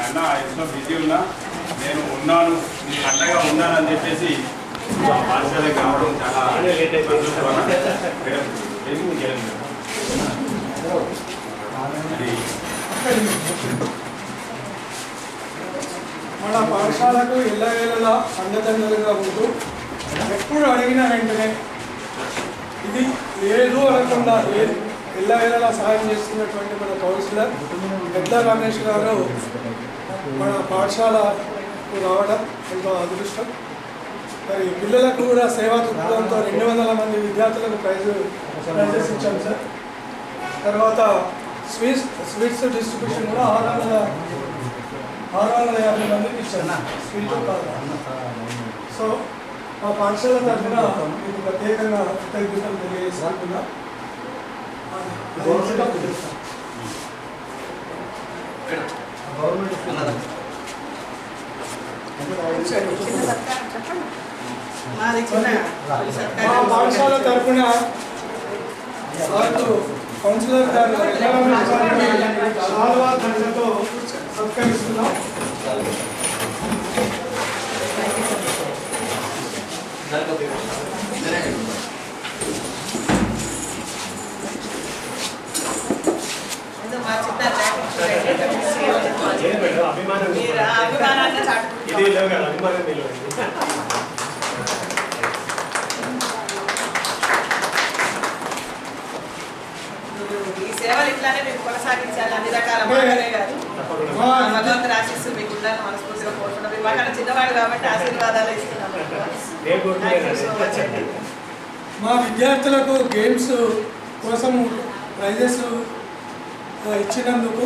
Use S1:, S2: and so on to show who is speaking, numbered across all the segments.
S1: అన్న ఎంతో బిజీ ఉన్నా నేను ఉన్నాను మీకు అండగా ఉన్నానని చెప్పేసి పాఠశాలకు రావడం చాలా
S2: మన పాఠశాలకు ఎల్లవేళలా అండదండలుగా ఉంటూ ఎప్పుడు అడిగిన వెంటనే ఇది లేదు అనకుండా ఎల్లవేళలా సహాయం చేస్తున్నటువంటి మన కౌన్సిలర్ పెద్ద రమేష్ గారు మన పాఠశాలకు రావడం ఎంతో అదృష్టం. మరి పిల్లలకు కూడా సేవా దృక్పథంతో 200 మంది విద్యార్థులకు ప్రైజెస్ ఇచ్చాం సార్. తర్వాత స్వీట్స్ డిస్ట్రిబ్యూషన్ కూడా 650 మందికి ఇచ్చాను స్వీట్ కాదు. సో మా పాఠశాల తరఫున మీకు ప్రత్యేకంగా కృతజ్ఞతలు తెలియజేస్తున్నా. మా పాఠశాల తరఫున వారు కౌన్సిలర్ గారు చాలా ధన్యతో సత్కరిస్తున్నాం.
S3: ఈ సేవలు ఇట్లానే మీకు కొనసాగించాలి. అన్ని రకాల మాటలే కాదు, భగవంతుని ఆశీస్సులు మీకు ఉండాలని మనస్ఫూర్తిగా కోరుకుంటున్నాం. మీరు మాకన్నా చిన్నవాడు కాబట్టి ఆశీర్వాదాలు ఇస్తున్నాం.
S2: మా విద్యార్థులకు గేమ్స్ కోసం ప్రైజెస్ ఇచ్చినందుకు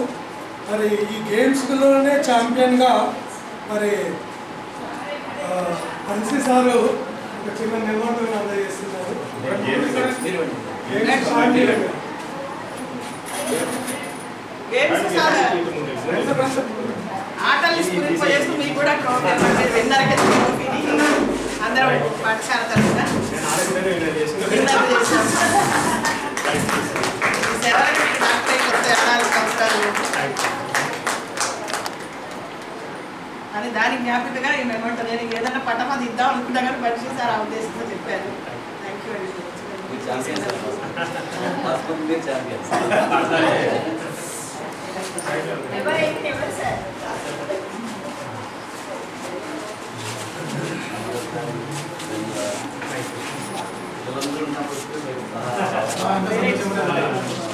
S2: మరి ఈ గేమ్స్లోనే ఛాంపియన్గా మరి హన్సీ సారు ఒక చిన్న అవార్డు అందజేస్తున్నారు.
S3: ఆటలు చేస్తూ మీకు కూడా అందరం పాఠశాల తరఫున అని దానికి జ్ఞాపికగా ఏమంటారు, నేను ఏదైనా పట్టం అది ఇద్దాం అనుకుంటా కానీ పరిచయం సార్ ఆ ఉద్దేశంతో చెప్పారు. Thank you very much.